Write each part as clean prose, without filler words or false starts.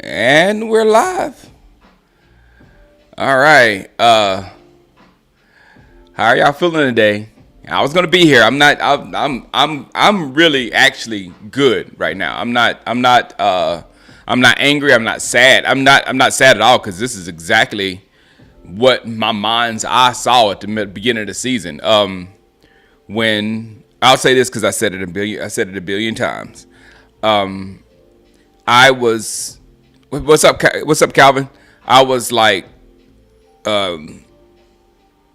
And we're live. All right. How are y'all feeling today? I was gonna be here. I'm not. I'm really actually good right now. I'm not. I'm not angry. I'm not sad. I'm not sad at all because this is exactly what my mind's eye saw at the beginning of the season. When I'll say this because I said it a billion. I said it a billion times. I was. What's up? What's up, Calvin? I was like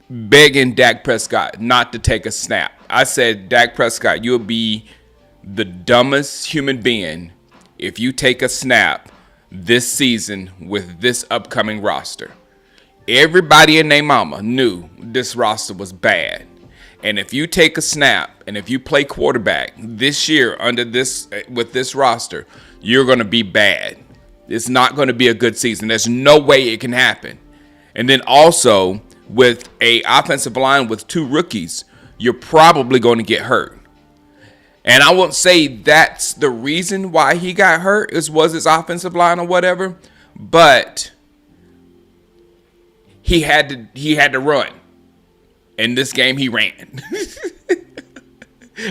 begging Dak Prescott not to take a snap. I said, Dak Prescott, you'll be the dumbest human being if you take a snap this season with this upcoming roster. Everybody and their mama knew this roster was bad. And if you take a snap and if you play quarterback this year with this roster, you're going to be bad. It's not going to be a good season. There's no way it can happen. And then also with a offensive line with two rookies, you're probably going to get hurt. And I won't say that's the reason why he got hurt was his offensive line or whatever, but he had to run. In this game, he ran.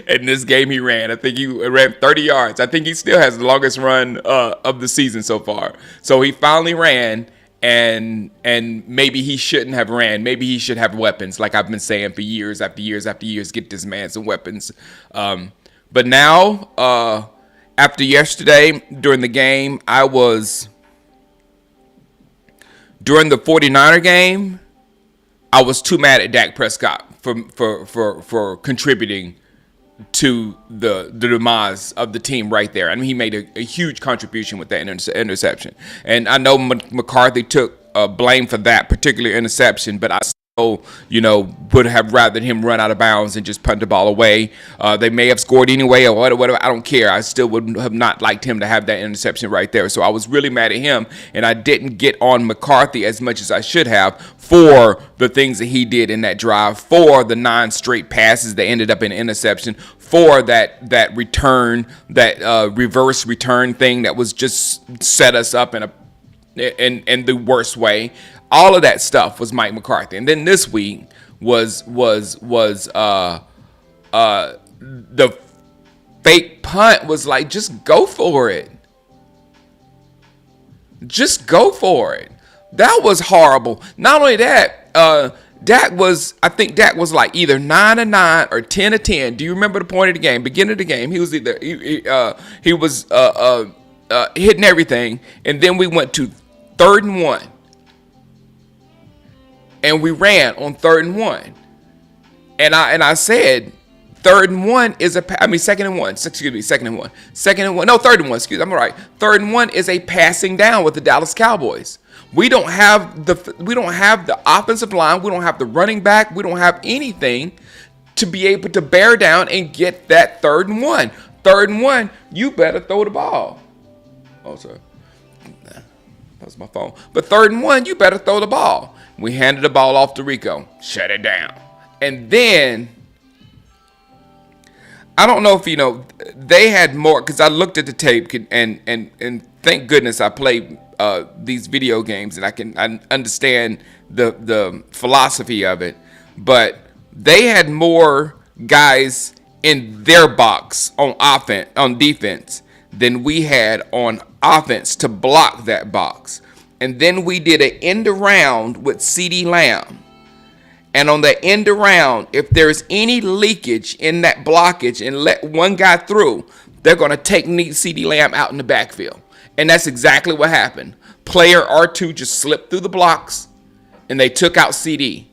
In this game, he ran. I think he ran 30 yards. I think he still has the longest run of the season so far. So he finally ran, and maybe he shouldn't have ran. Maybe he should have weapons, like I've been saying for years after years after years. Get this man some weapons. But now, after yesterday, during the game, during the 49er game, I was too mad at Dak Prescott for contributing to the demise of the team right there. I mean, he made a huge contribution with that interception. And I know McCarthy took blame for that particular interception, but I still, would have rather him run out of bounds and just punt the ball away. They may have scored anyway or whatever. I don't care. I still would have not liked him to have that interception right there. So I was really mad at him, and I didn't get on McCarthy as much as I should have for the things that he did in that drive, for the 9 straight passes that ended up in interception, for that return, that reverse return thing that was just set us up in the worst way. All of that stuff was Mike McCarthy. And then this week was the fake punt was like, just go for it. Just go for it. That was horrible. Not only that, Dak was like either 9-9 or 10-10. Do you remember the point of the game? Beginning of the game, he was either he was hitting everything, and then we went to 3rd and 1, and we ran on 3rd and 1, and I said 3rd and 1 is 2nd and 1. Excuse me, 2nd and 1. 2nd and 1. No, 3rd and 1. Excuse me, I'm all right. 3rd and 1 is a passing down with the Dallas Cowboys. We don't have the offensive line. We don't have the running back. We don't have anything to be able to bear down and get that 3rd and 1. 3rd and 1, you better throw the ball. Oh, sorry. That was my phone. But 3rd and 1, you better throw the ball. We handed the ball off to Rico. Shut it down. And then, I don't know if they had more, because I looked at the tape and thank goodness I played these video games and I understand the philosophy of it. But they had more guys in their box on defense than we had on offense to block that box. And then we did an end around with CeeDee Lamb. And on the end around, if there's any leakage in that blockage and let one guy through, they're going to take CeeDee Lamb out in the backfield. And that's exactly what happened. Player R2 just slipped through the blocks, and they took out CD.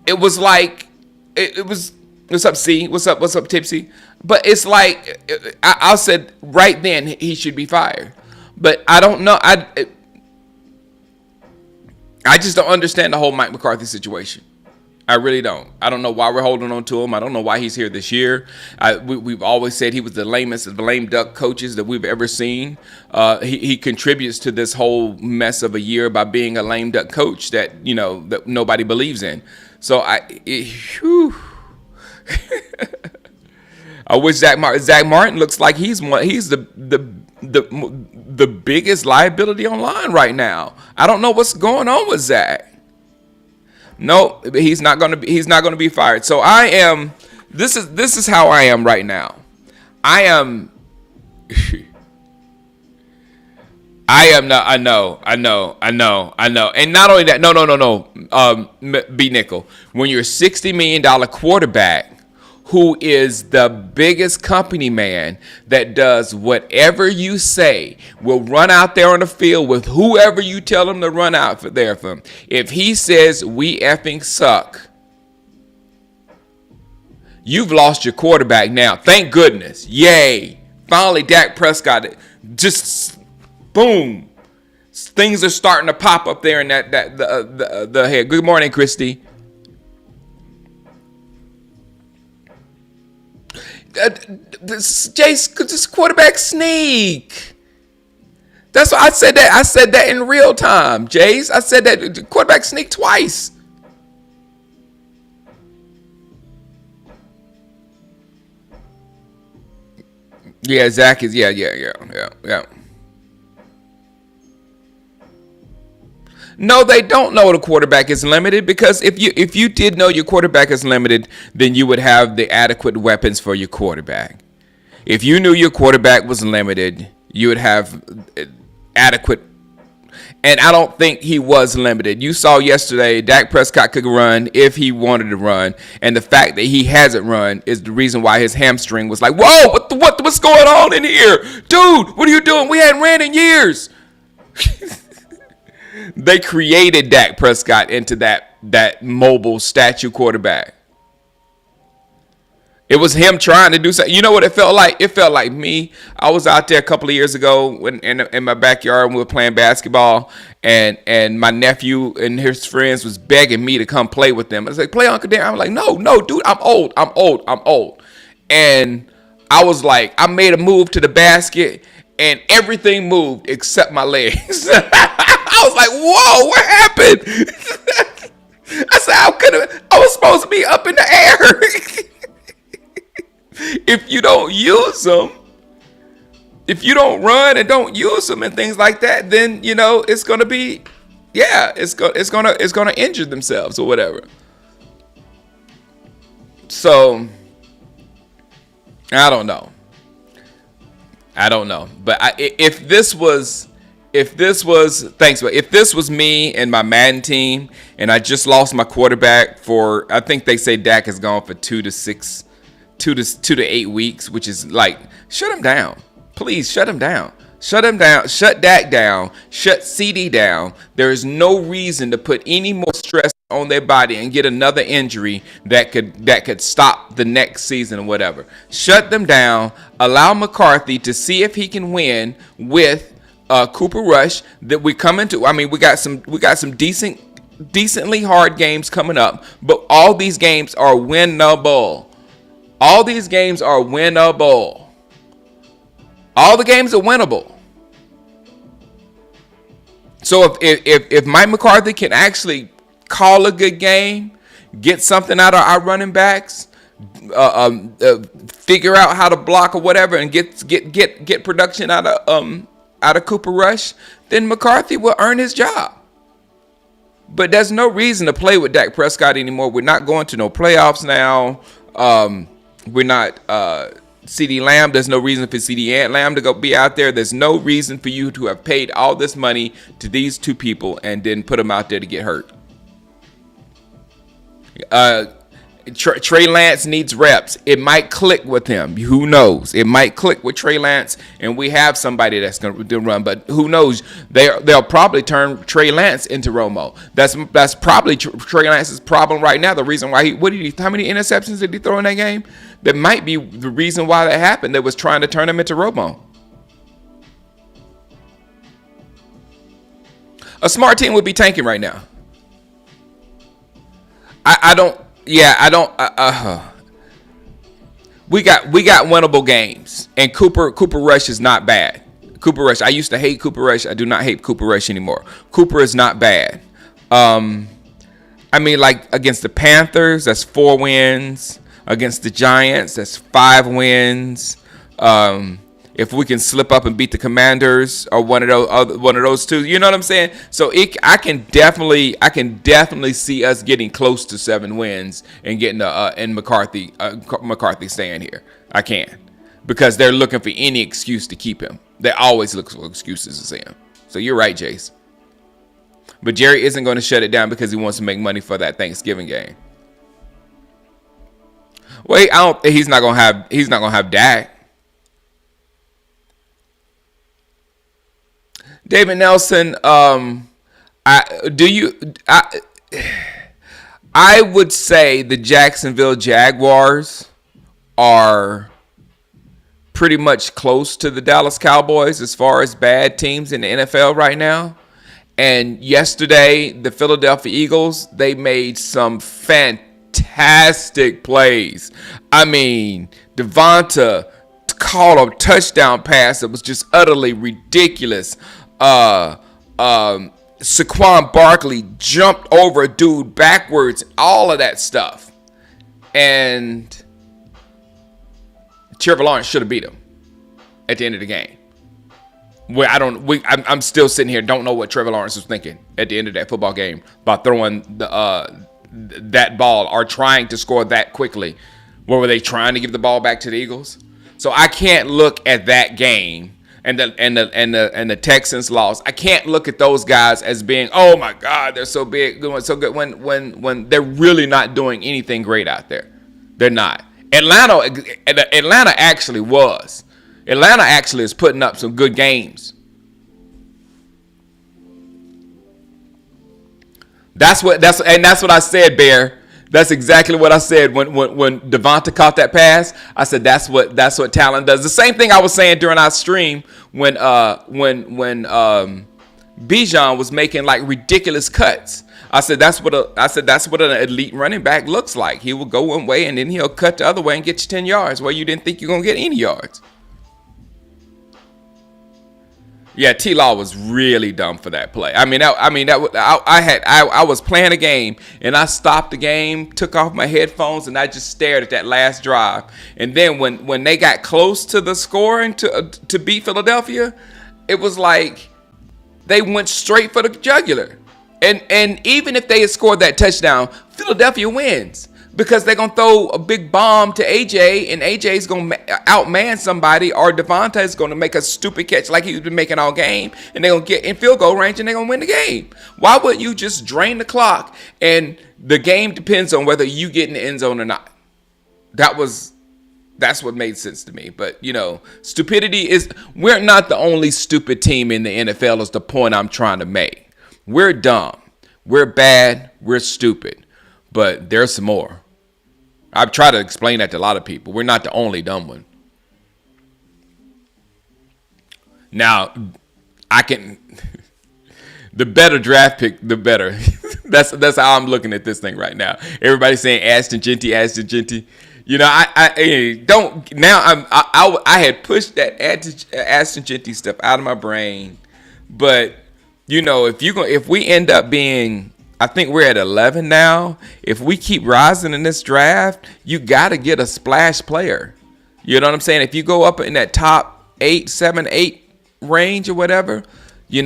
It was like, it was, what's up, C? What's up, Tipsy? But it's like, I said right then he should be fired. But I don't know. I just don't understand the whole Mike McCarthy situation. I really don't. I don't know why we're holding on to him. I don't know why he's here this year. We've always said he was the lamest of the lame duck coaches that we've ever seen. He contributes to this whole mess of a year by being a lame duck coach that that nobody believes in. So I wish Zach Martin looks like he's the biggest liability online right now. I don't know what's going on with Zach. No, he's not gonna be fired. So I am. This is how I am right now. I am. not. I know. And not only that. No. B Nickel. When you're a $60 million quarterback who is the biggest company man that does whatever you say, will run out there on the field with whoever you tell him to run out there for him. If he says we effing suck, you've lost your quarterback now. Thank goodness. Yay. Finally, Dak Prescott, just boom. Things are starting to pop up there in the head. Good morning, Christy. This quarterback sneak. That's why I said that. I said that in real time, Jace. I said that quarterback sneak twice. Yeah, Zach is. Yeah. No, they don't know the quarterback is limited, because if you did know your quarterback is limited, then you would have the adequate weapons for your quarterback. If you knew your quarterback was limited, you would have adequate. And I don't think he was limited. You saw yesterday Dak Prescott could run if he wanted to run, and the fact that he hasn't run is the reason why his hamstring was like, whoa, what's going on in here, dude? What are you doing? We hadn't ran in years. They created Dak Prescott into that mobile statue quarterback. It was him trying to do something. You know what it felt like? It felt like me. I was out there a couple of years ago in my backyard, and we were playing basketball, and my nephew and his friends was begging me to come play with them. I was like, play Uncle Dan. I'm like, no, dude, I'm old. And I was like, I made a move to the basket, and everything moved except my legs. I was like, whoa, what happened? I said, I was supposed to be up in the air. If you don't use them, if you don't run and don't use them and things like that, then, it's going to be, it's going to injure themselves or whatever. So, I don't know. But if this was me and my Madden team, and I just lost my quarterback for, I think they say Dak is gone for 2 to 8 weeks, which is like, shut him down. Please shut him down. Shut him down. Shut Dak down. Shut CD down. There is no reason to put any more stress on their body and get another injury that could stop the next season or whatever. Shut them down. Allow McCarthy to see if he can win with Cooper Rush. That we come into. I mean, we got some decently hard games coming up, but all these games are winnable. All the games are winnable. So if Mike McCarthy can actually call a good game, get something out of our running backs, figure out how to block or whatever, and get production out of Cooper Rush, then McCarthy will earn his job. But there's no reason to play with Dak Prescott anymore. We're not going to no playoffs now. We're not CeeDee Lamb. There's no reason for CeeDee Lamb to go be out there. There's no reason for you to have paid all this money to these two people and then put them out there to get hurt. Trey Lance needs reps. It might click with him. Who knows? It might click with Trey Lance, and we have somebody that's going to run. But who knows? They'll probably turn Trey Lance into Romo. That's probably Trey Lance's problem right now. The reason why how many interceptions did he throw in that game? That might be the reason why that happened. They was trying to turn him into Romo. A smart team would be tanking right now. We got winnable games, and Cooper Rush is not bad. Cooper Rush, I used to hate Cooper Rush. I do not hate Cooper Rush anymore. Cooper is not bad. I mean, like against the Panthers, that's 4 wins. against the Giants. That's 5 wins. If we can slip up and beat the Commanders or one of those two, you know what I'm saying? So I can definitely see us getting close to 7 wins and getting and McCarthy staying here. I can, because they're looking for any excuse to keep him. They always look for excuses to see him. So you're right, Jace. But Jerry isn't going to shut it down because he wants to make money for that Thanksgiving game. Wait, he's not gonna have Dak. David Nelson, I would say the Jacksonville Jaguars are pretty much close to the Dallas Cowboys as far as bad teams in the NFL right now. And yesterday, the Philadelphia Eagles, they made some fantastic plays. I mean, Devonta caught a touchdown pass that was just utterly ridiculous. Saquon Barkley jumped over a dude backwards, all of that stuff. And Trevor Lawrence should have beat him at the end of the game. I'm still sitting here, don't know what Trevor Lawrence was thinking at the end of that football game about throwing that ball or trying to score that quickly. What were they trying to give the ball back to the Eagles? So I can't look at that game and the Texans lost. I can't look at those guys as being, oh my God, they're so big, doing so good when they're really not doing anything great out there. They're not. Atlanta actually was. Atlanta actually is putting up some good games. That's what I said, Bear. That's exactly what I said when Devonta caught that pass. I said that's what talent does. The same thing I was saying during our stream when Bijan was making like ridiculous cuts. I said that's what an elite running back looks like. He will go one way and then he'll cut the other way and get you 10 yards where you didn't think you're gonna get any yards. Yeah, T-Law was really dumb for that play. I was playing a game and I stopped the game, took off my headphones, and I just stared at that last drive. And then when they got close to the scoring to beat Philadelphia, it was like they went straight for the jugular. And even if they had scored that touchdown, Philadelphia wins. Because they're going to throw a big bomb to AJ, and AJ's going to outman somebody, or Devonta is going to make a stupid catch like he's been making all game, and they're going to get in field goal range, and they're going to win the game. Why wouldn't you just drain the clock, and the game depends on whether you get in the end zone or not? That's what made sense to me. But, stupidity we're not the only stupid team in the NFL is the point I'm trying to make. We're dumb. We're bad. We're stupid. But there's some more. I've tried to explain that to a lot of people. We're not the only dumb one. Now, the better draft pick, the better. That's how I'm looking at this thing right now. Everybody's saying Ashton Genty. I had pushed that Ashton Genty stuff out of my brain. But, if we end up being, I think we're at 11 now. If we keep rising in this draft, you got to get a splash player. You know what I'm saying? If you go up in that top 7, 8 range or whatever, you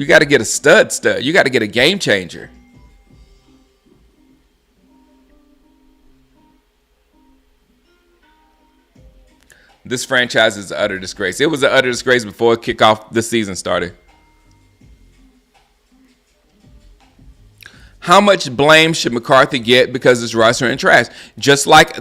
got to get a stud. You got to get a game changer. This franchise is an utter disgrace. It was an utter disgrace before kickoff the season started. How much blame should McCarthy get because his roster in trash? Just like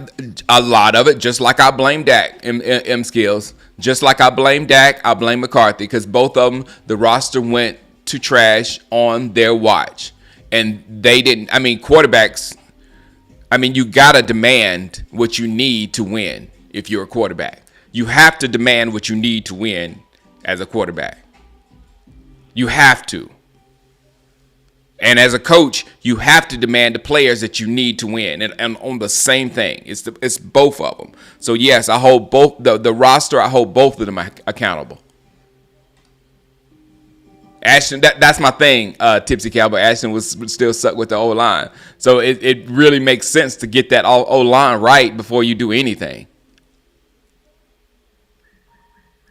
a lot of it, just like I blame Dak, M Skills. Just like I blame Dak, I blame McCarthy, because both of them, the roster went to trash on their watch. And they didn't, quarterbacks, you got to demand what you need to win if you're a quarterback. You have to demand what you need to win as a quarterback. You have to. And as a coach, you have to demand the players that you need to win. And on the same thing, it's both of them. So yes, I hold both the roster. I hold both of them accountable. Ashton, that's my thing, Tipsy Cowboy. Ashton would still suck with the O-line. So it really makes sense to get that O-line right before you do anything.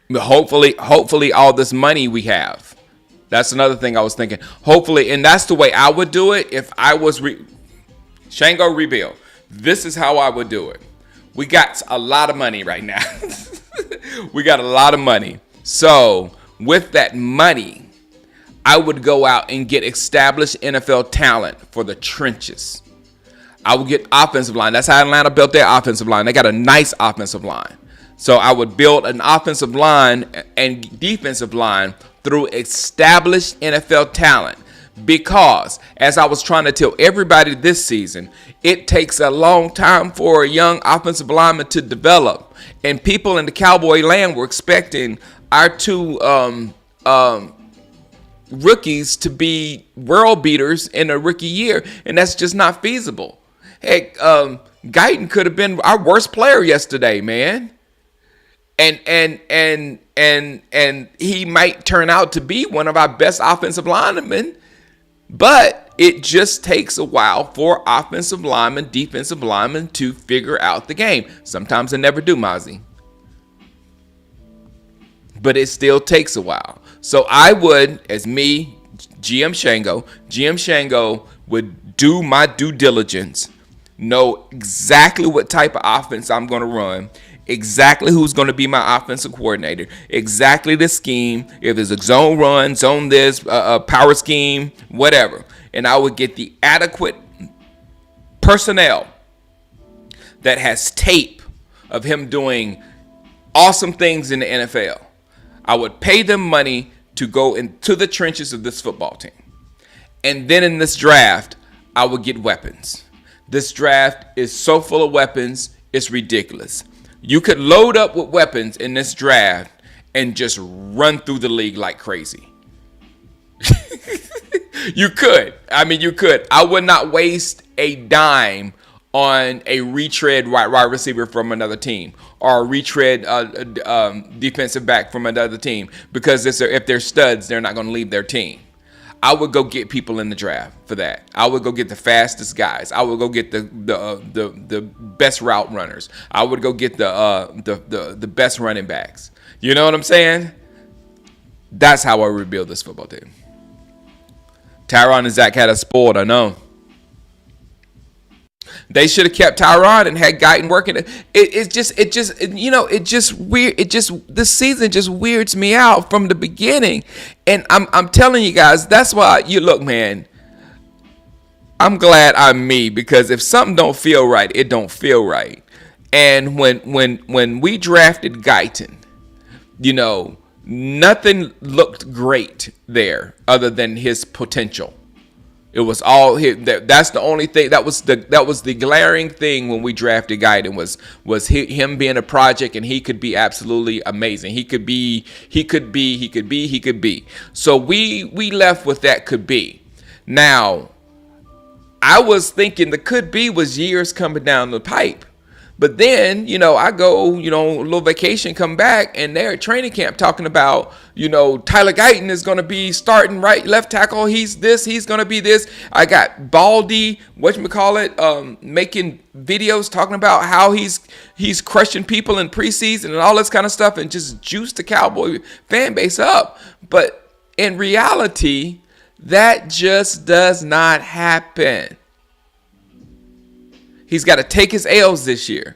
But hopefully all this money we have. That's another thing I was thinking. Hopefully, and that's the way I would do it if I was Shango rebuild. This is how I would do it. We got a lot of money right now. We got a lot of money. So with that money, I would go out and get established NFL talent for the trenches. I would get offensive line. That's how Atlanta built their offensive line. They got a nice offensive line. So I would build an offensive line and defensive line through established NFL talent. Because, as I was trying to tell everybody this season, it takes a long time for a young offensive lineman to develop. And people in the Cowboy land were expecting our two rookies to be world beaters in a rookie year. And that's just not feasible. Heck, Guyton could have been our worst player yesterday, man. And he might turn out to be one of our best offensive linemen, but it just takes a while for offensive linemen, defensive linemen to figure out the game. Sometimes they never do, Mozzie. But it still takes a while. So I would, as me, GM Shango would do my due diligence, know exactly what type of offense I'm going to run, exactly who's going to be my offensive coordinator, exactly the scheme, if it's a zone run, zone this, power scheme, whatever. And I would get the adequate personnel that has tape of him doing awesome things in the NFL. I would pay them money to go into the trenches of this football team. And then in this draft, I would get weapons. This draft is so full of weapons, it's ridiculous. You could load up with weapons in this draft and just run through the league like crazy. You could. I mean, you could. I would not waste a dime on a retread wide receiver from another team or a retread defensive back from another team because if they're studs, they're not going to leave their team. I would go get people in the draft for that. I would go get the fastest guys. I would go get the best route runners. I would go get the best running backs. You know what I'm saying? That's how I rebuild this football team. Tyron and Zach had us spoiled, I know. They should have kept Tyron and had Guyton working. This season just weirds me out from the beginning. And I'm telling you guys, that's why you look, man. I'm glad I'm me because if something don't feel right, it don't feel right. And when we drafted Guyton, nothing looked great there other than his potential. It was all that's the only thing that was the glaring thing when we drafted Guyton was him being a project, and he could be absolutely amazing. He could be. So we left with that could be. Now, I was thinking the could be was years coming down the pipe. But then, I go, a little vacation, come back, and they're at training camp talking about, Tyler Guyton is going to be starting left tackle. He's going to be this. I got Baldy, making videos talking about how he's crushing people in preseason and all this kind of stuff and just juice the Cowboy fan base up. But in reality, that just does not happen. He's got to take his L's this year.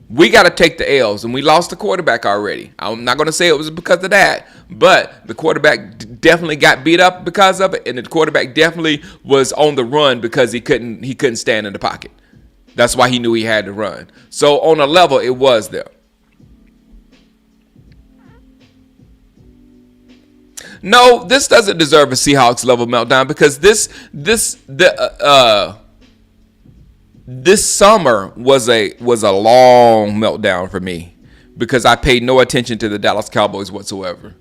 We got to take the L's, and we lost the quarterback already. I'm not going to say it was because of that, but the quarterback definitely got beat up because of it, and the quarterback definitely was on the run because he couldn't stand in the pocket. That's why he knew he had to run. So on a level, it was there. No, this doesn't deserve a Seahawks level meltdown because this summer was a long meltdown for me because I paid no attention to the Dallas Cowboys whatsoever.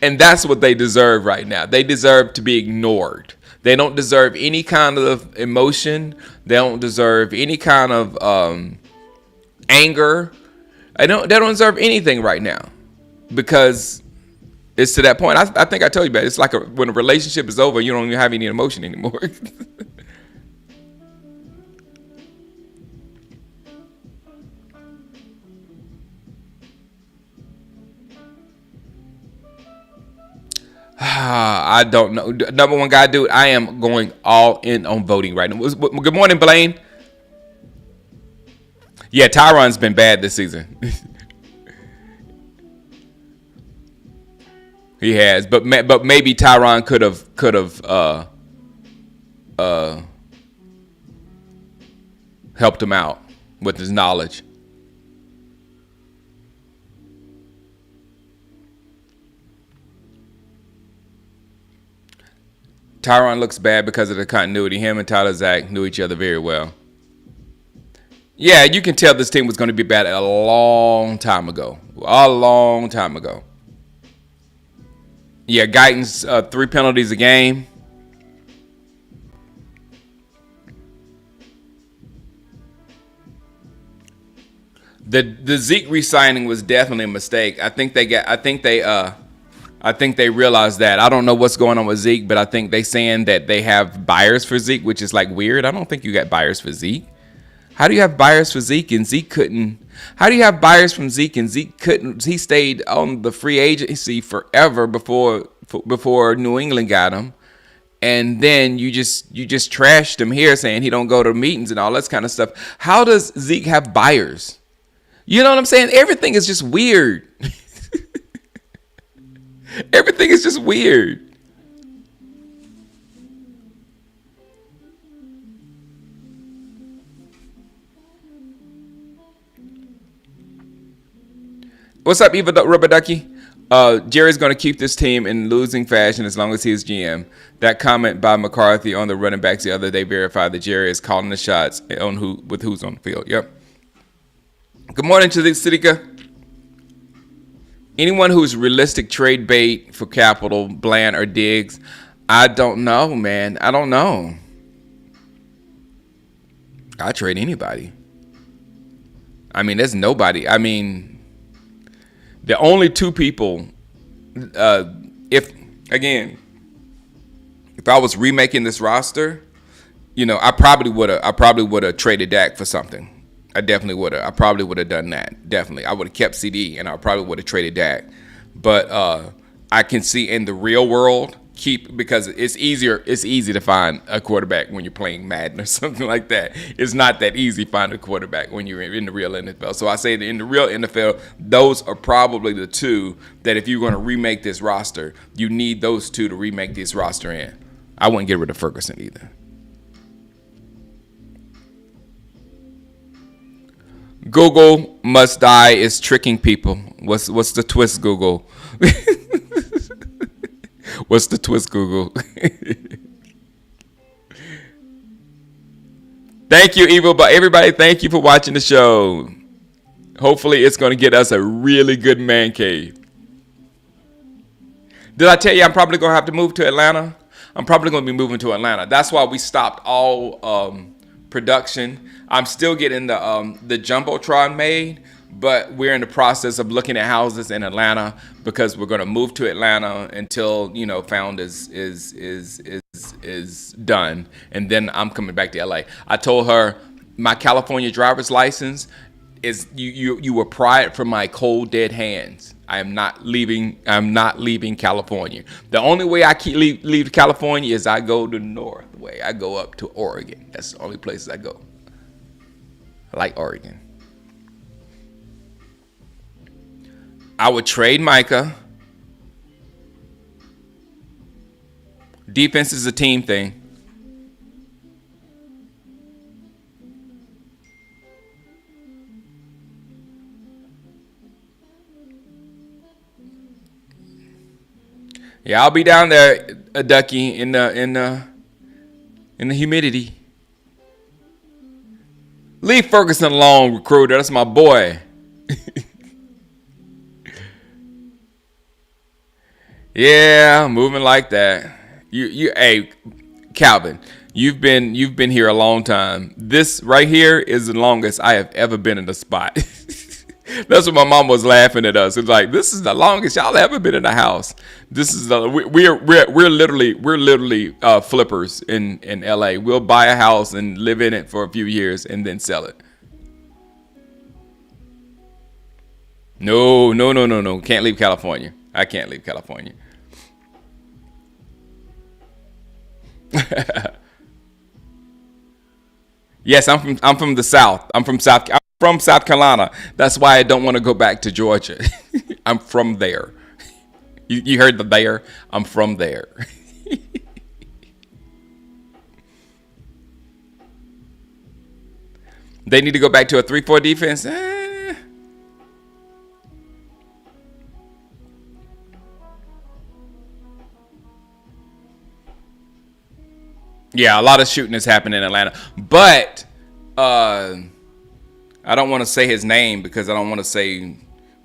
And that's what they deserve right now. They deserve to be ignored. They don't deserve any kind of emotion. They don't deserve any kind of anger. They don't deserve anything right now because It's to that point. I think I told you about it. It's like when a relationship is over, you don't even have any emotion anymore. I don't know. Number one guy, dude, I am going all in on voting right now. Good morning, Blaine. Yeah, Tyron's been bad this season. He has, but maybe Tyron could have helped him out with his knowledge. Tyron looks bad because of the continuity. Him and Tyler Zach knew each other very well. Yeah, you can tell this team was going to be bad a long time ago. A long time ago. Yeah, Guyton's 3 penalties a game. The Zeke re-signing was definitely a mistake. I think they realized that. I don't know what's going on with Zeke, but I think they saying that they have buyers for Zeke, which is like weird. I don't think you got buyers for Zeke. How do you have buyers for Zeke and Zeke couldn't? How do you have buyers from Zeke and Zeke couldn't? He stayed on the free agency forever before New England got him, and then you just trashed him here saying he don't go to meetings and all that kind of stuff. How does Zeke have buyers? You know what I'm saying? Everything is just weird. Everything is just weird. What's up, Eva Rubber Ducky? Jerry's going to keep this team in losing fashion as long as he's GM. That comment by McCarthy on the running backs the other day verified that Jerry is calling the shots on who's on the field. Yep. Good morning to the Sidika. Anyone who's realistic trade bait for capital, Bland or Diggs, I don't know, man. I don't know. I trade anybody. I mean, there's nobody. I mean, the only two people. If I was remaking this roster, I probably would have traded Dak for something. I definitely would have. I probably would have done that. Definitely. I would have kept CD and I probably would have traded Dak. But I can see in the real world, because it's easy to find a quarterback when you're playing Madden or something like that. It's not that easy to find a quarterback when you're in the real NFL. So I say that in the real NFL, those are probably the two that if you're going to remake this roster, you need those two to remake this roster in. I wouldn't get rid of Ferguson either. Google must die is tricking people. What's the twist, Google? What's the twist, Google? Thank you, Evil. But everybody, thank you for watching the show. Hopefully, it's going to get us a really good man cave. Did I tell you I'm probably going to have to move to Atlanta? I'm probably going to be moving to Atlanta. That's why we stopped all production. I'm still getting the Jumbotron made, but we're in the process of looking at houses in Atlanta because we're going to move to Atlanta until Found is done, and then I'm coming back to LA. I told her my California driver's license is you were pried from my cold dead hands. I'm not leaving California. The only way I leave California is I go the north way. I go up to Oregon. That's the only places I go. I like Oregon. I would trade Micah. Defense is a team thing. Yeah, I'll be down there, Ducky, in the humidity. Leave Ferguson alone, recruiter. That's my boy. Yeah, moving like that. Hey, Calvin, you've been here a long time. This right here is the longest I have ever been in a spot. That's what my mom was laughing at us. It's like, this is the longest y'all ever been in a house. This is we're literally flippers in LA. We'll buy a house and live in it for a few years and then sell it. No, no, no, no, no. Can't leave California. I can't leave California. Yes, I'm from the South. I'm from South Carolina. That's why I don't want to go back to Georgia. I'm from there. You heard the there? I'm from there. They need to go back to a 3-4 defense. Yeah, a lot of shooting is happening in Atlanta. But I don't want to say his name because I don't want to say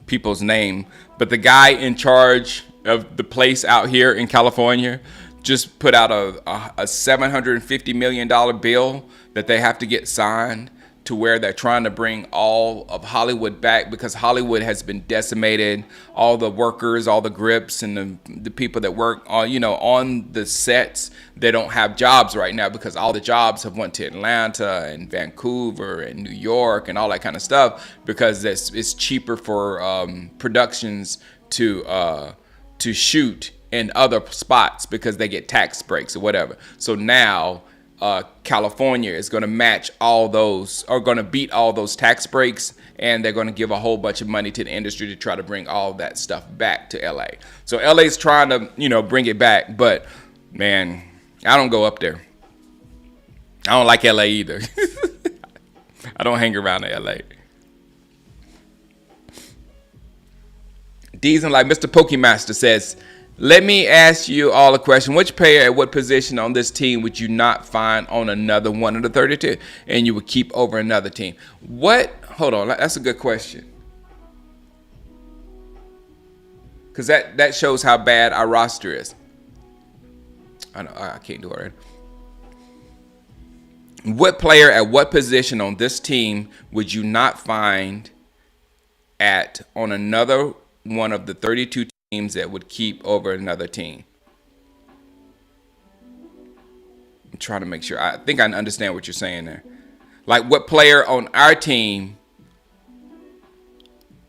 people's name. But the guy in charge of the place out here in California just put out a $750 million bill that they have to get signed, to where they're trying to bring all of Hollywood back, because Hollywood has been decimated. All the workers, all the grips, and the people that work on the sets, they don't have jobs right now because all the jobs have went to Atlanta and Vancouver and New York and all that kind of stuff, because it's cheaper for productions to shoot in other spots because they get tax breaks or whatever. So now California is going to match all those, or going to beat all those tax breaks, and they're going to give a whole bunch of money to the industry to try to bring all that stuff back to LA. So LA's trying to, bring it back, but man, I don't go up there. I don't like LA either. I don't hang around in LA. Deezen, like Mr. Pokemaster says, let me ask you all a question. Which player at what position on this team would you not find on another one of the 32 and you would keep over another team? Hold on, that's a good question. Because that shows how bad our roster is. I know, I can't do it right. What player at what position on this team would you not find on another one of the 32 teams that would keep over another team? I'm trying to make sure. I think I understand what you're saying there. Like, what player on our team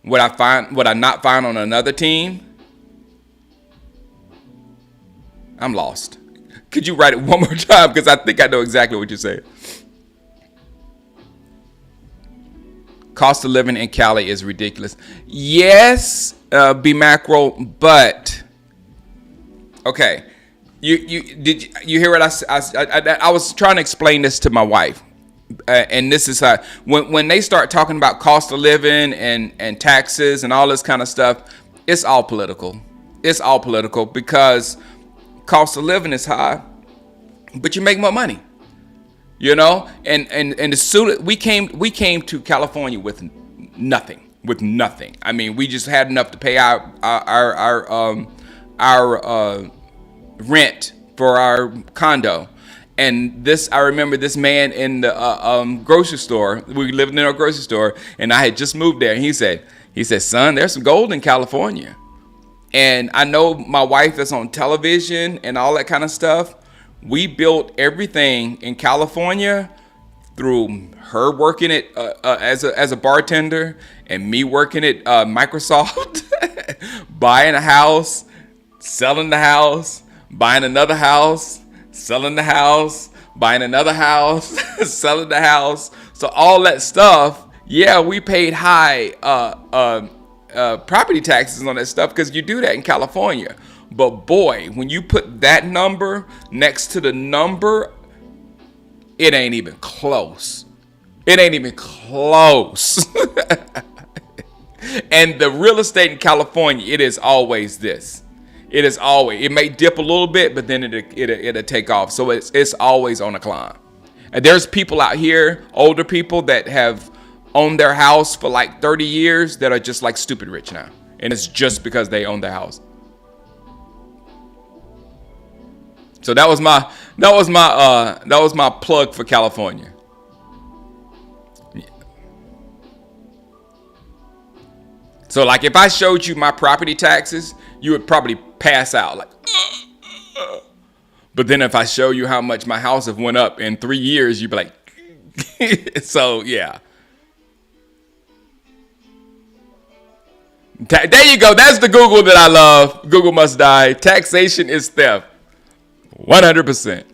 would I not find on another team? I'm lost. Could you write it one more time? Because I think I know exactly what you're saying. Cost of living in Cali is ridiculous. Yes, B macro, but okay. Did you hear what I was trying to explain this to my wife, and this is how when they start talking about cost of living and taxes and all this kind of stuff, it's all political. It's all political because cost of living is high, but you make more money. And as soon as we came to California with nothing. I mean, we just had enough to pay our rent for our condo. And I remember this man in the grocery store. We lived in a grocery store, and I had just moved there. And he said, "Son, there's some gold in California." And I know my wife is on television and all that kind of stuff. We built everything in California through her working it as a bartender and me working at Microsoft, buying a house, selling the house, buying another house, selling the house, buying another house, selling the house. So all that stuff, yeah, we paid high property taxes on that stuff because you do that in California. But boy, when you put that number next to the number, it ain't even close. It ain't even close. And the real estate in California, it is always this. It may dip a little bit, but then it'll take off. So it's always on a climb. And there's people out here, older people that have owned their house for like 30 years that are just like stupid rich now. And it's just because they own their house. So that was my plug for California. So like if I showed you my property taxes, you would probably pass out like. But then if I show you how much my house have went up in 3 years, you'd be like, so yeah. There you go. That's the Google that I love. Google must die. Taxation is theft. 100%.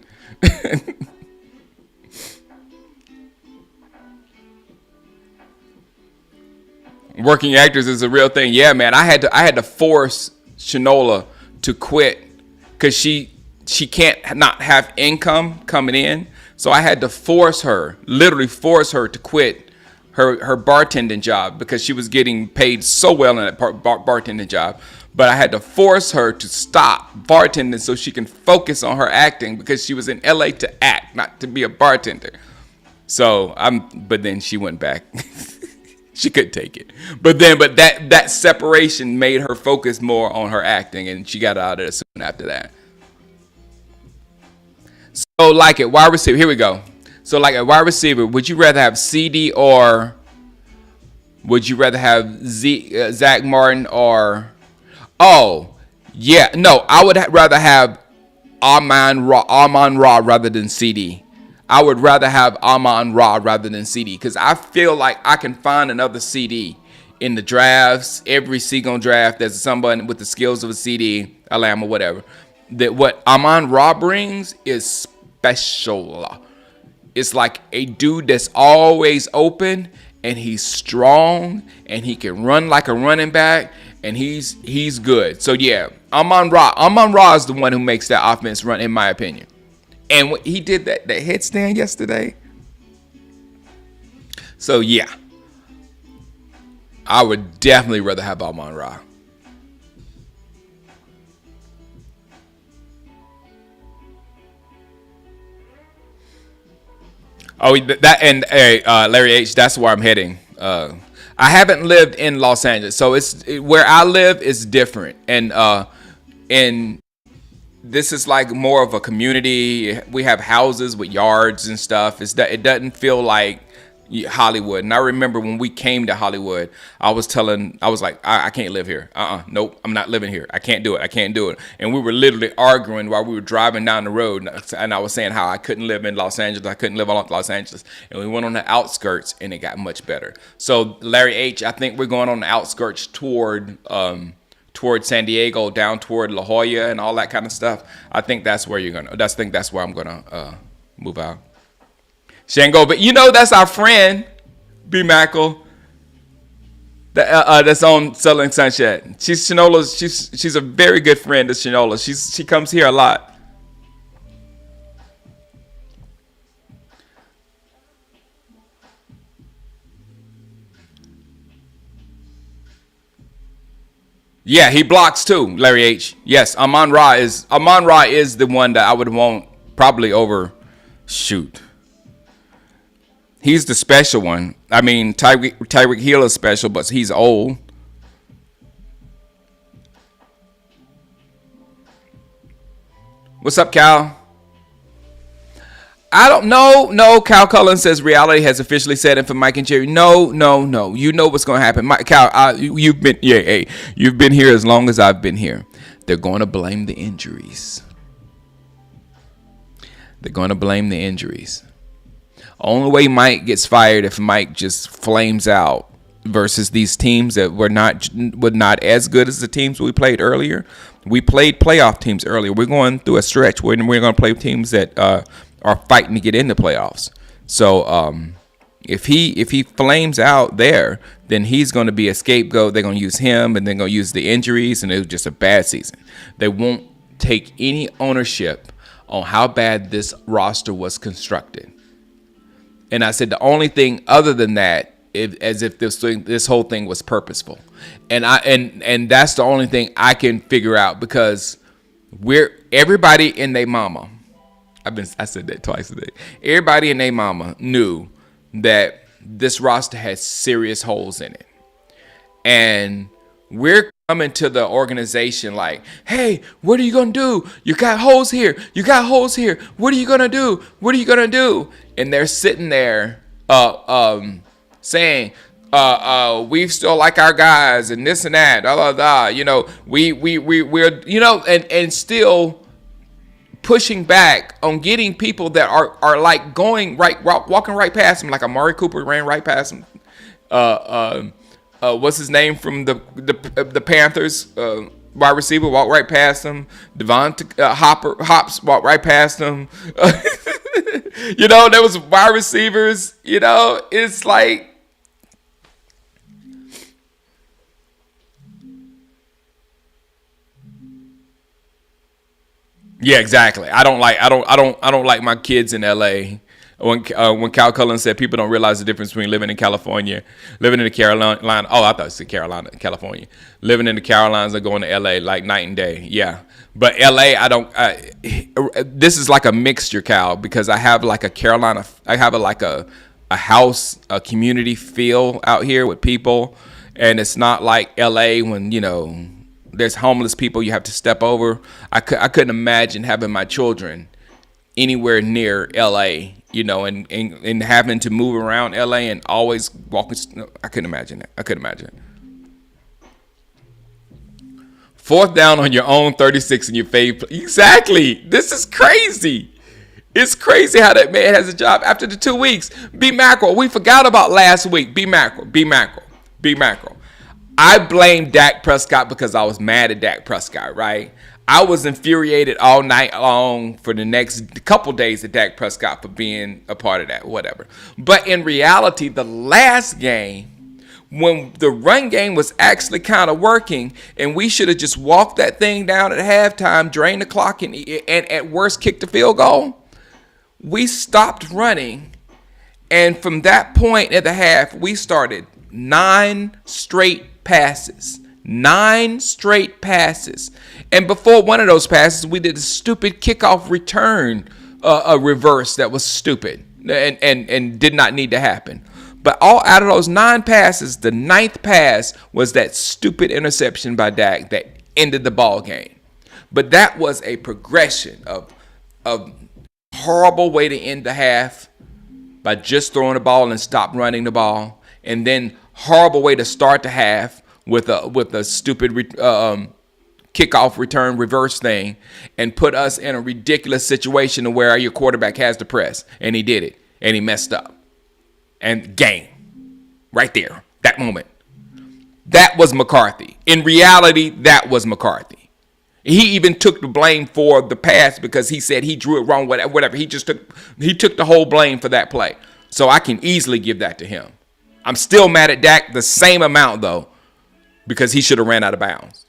Working actors is a real thing. Yeah, man. I had to force Shanola to quit because she can't not have income coming in. So I had to literally force her to quit her bartending job because she was getting paid so well in that bartending job. But I had to force her to stop bartending so she can focus on her acting because she was in LA to act, not to be a bartender. So but then she went back. She couldn't take it. But that separation made her focus more on her acting, and she got out of there soon after that. So like at wide receiver, here we go. So like at wide receiver, would you rather have CD or would you rather have Zach Martin or no, I would rather have Amon Ra rather than CD. I would rather have Amon Ra rather than CD because I feel like I can find another CD in the drafts. Every single draft, there's someone with the skills of a CD, a Lamb or whatever. That what Amon Ra brings is special. It's like a dude that's always open and he's strong and he can run like a running back and he's good. So yeah, Amon Ra is the one who makes that offense run, in my opinion. And he did that headstand yesterday. So yeah, I would definitely rather have Amon Ra. Oh, that and Larry H. That's where I'm heading. I haven't lived in Los Angeles, so where I live is different, and this is like more of a community. We have houses with yards and stuff. It doesn't feel like Hollywood. And I remember when we came to Hollywood, I was like, I can't live here. Nope, I'm not living here. I can't do it. And we were literally arguing while we were driving down the road. And I was saying how I couldn't live in Los Angeles. I couldn't live in Los Angeles. And we went on the outskirts and it got much better. So Larry H., I think we're going on the outskirts toward San Diego, down toward La Jolla and all that kind of stuff. I think that's where that's where I'm gonna move out. Shango, but that's our friend, B. Mackle, that's on Selling Sunset. She's Shanola's. She's a very good friend of Shanola. She comes here a lot. Yeah, he blocks too, Larry H. Yes, Amon Ra is the one that I would want probably over. Shoot. He's the special one. I mean, Tyreek Hill is special, but he's old. What's up, Cal? I don't know. No, Cal Cullen says reality has officially set in for Mike and Jerry. No. You know what's going to happen. Cal, you've been you've been here as long as I've been here. They're going to blame the injuries. Only way Mike gets fired if Mike just flames out versus these teams that were not as good as the teams we played earlier. We played playoff teams earlier. We're going through a stretch where we're going to play teams that are fighting to get into playoffs. So if he flames out there, then he's going to be a scapegoat. They're going to use him, and they're going to use the injuries, and it was just a bad season. They won't take any ownership on how bad this roster was constructed. And I said the only thing other than that, as if this whole thing was purposeful, and that's the only thing I can figure out because everybody in their mama. I said that twice today. Everybody in their mama knew that this roster had serious holes in it, and we're coming to the organization like, hey, what are you gonna do? You got holes here. What are you gonna do? And they're sitting there saying, We still like our guys and this and that, blah, blah, blah. We're, and still pushing back on getting people that are like going right, walking right past him, like Amari Cooper ran right past him. What's his name from the Panthers? Wide receiver walked right past him. Devonta Hops walked right past him. There was wide receivers. It's like. Yeah, exactly. I don't like my kids in LA. When Cal Cullen said people don't realize the difference between living in California, living in the Carolina. Oh, I thought it said Carolina, California. Living in the Carolinas and going to LA like night and day. Yeah, but LA, I don't. This is like a mixture, Cal, because I have like a Carolina. I have a house, a community feel out here with people, and it's not like LA when there's homeless people you have to step over. I couldn't imagine having my children anywhere near LA, and having to move around LA and always walking. I couldn't imagine that. I couldn't imagine it. Fourth down on your own 36 in your fave. Exactly. This is crazy. It's crazy how that man has a job after the 2 weeks. B Mackerel. We forgot about last week. B Mackerel. B Mackerel. B Mackerel. I blame Dak Prescott because I was mad at Dak Prescott, right? I was infuriated all night long for the next couple days at Dak Prescott for being a part of that, whatever. But in reality, the last game, when the run game was actually kind of working, and we should have just walked that thing down at halftime, drained the clock, and at worst kicked the field goal, we stopped running. And from that point at the half, we started 9 straight passes. 9 straight passes. And before one of those passes, we did a stupid kickoff return, a reverse that was stupid and did not need to happen. But all out of those 9 passes, the 9th pass was that stupid interception by Dak that ended the ball game. But that was a progression of horrible way to end the half by just throwing the ball and stop running the ball, and then horrible way to start the half with a stupid kickoff return reverse thing, and put us in a ridiculous situation where your quarterback has to press, and he did it, and he messed up, and game right there, that moment. That was McCarthy. In reality, that was McCarthy. He even took the blame for the pass because he said he drew it wrong, whatever. He took the whole blame for that play. So I can easily give that to him. I'm still mad at Dak the same amount, though, because he should have ran out of bounds.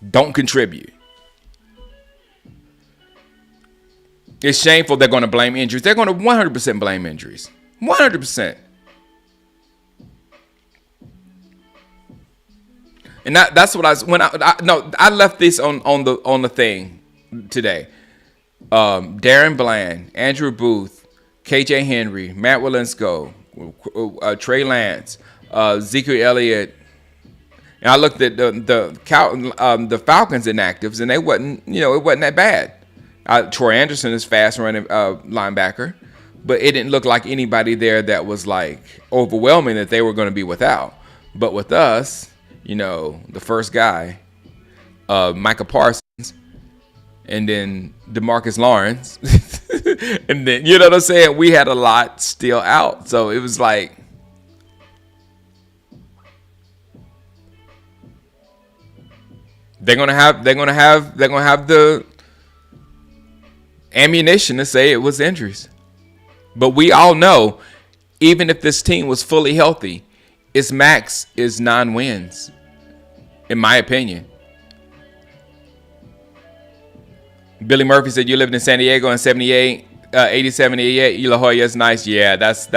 Don't contribute. It's shameful they're going to blame injuries. They're going to 100% blame injuries. 100%. And that's what I left this on the thing today. Darren Bland, Andrew Booth, KJ Henry, Matt Willensko, Trey Lance, Ezekiel Elliott. And I looked at the Falcons inactives, and it wasn't that bad. Troy Anderson is fast running linebacker, but it didn't look like anybody there that was like overwhelming that they were going to be without. But with us, the first guy, Micah Parsons, and then DeMarcus Lawrence, and then you know what I'm saying. We had a lot still out, so it was like. They're gonna have the ammunition to say it was injuries. But we all know, even if this team was fully healthy, its max is 9 wins, in my opinion. Billy Murphy said you lived in San Diego in 78, 87, 88. La Jolla's nice. Yeah, that's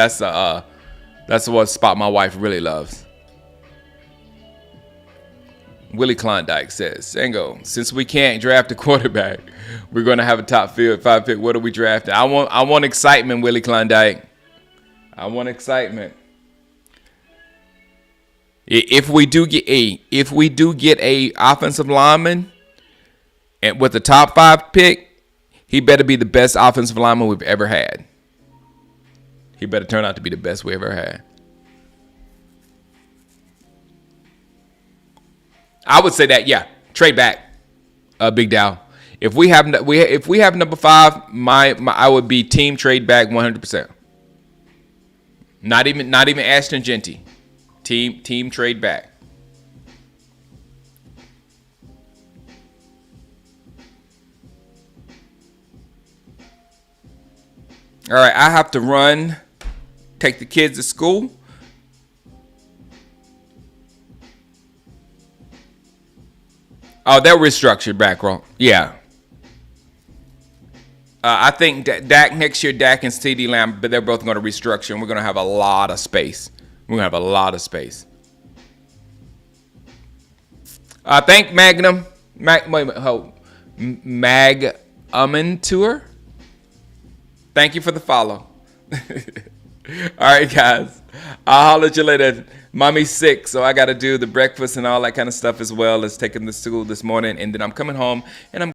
what spot my wife really loves. Willie Klondike says, Shango, since we can't draft a quarterback, we're going to have a top 5 pick. What are we drafting? I want excitement, Willie Klondike. I want excitement. If we do get a offensive lineman and with the top 5 pick, he better be the best offensive lineman we've ever had. He better turn out to be the best we ever had. I would say that, yeah, trade back, Big Dow. If we have number 5, my I would be team trade back 100%. Not even Ashton Genty. Team trade back. All right, I have to run, take the kids to school. Oh, they're restructured back, wrong. Yeah. I think Dak next year, Dak and CeeDee Lamb, but they're both going to restructure, and we're going to have a lot of space. We're going to have a lot of space. Thank Magnum. Mag Tour. Thank you for the follow. All right, guys. I'll holler at you later. Mommy's sick, so I got to do the breakfast and all that kind of stuff as well as taking the school this morning. And then I'm coming home and I'm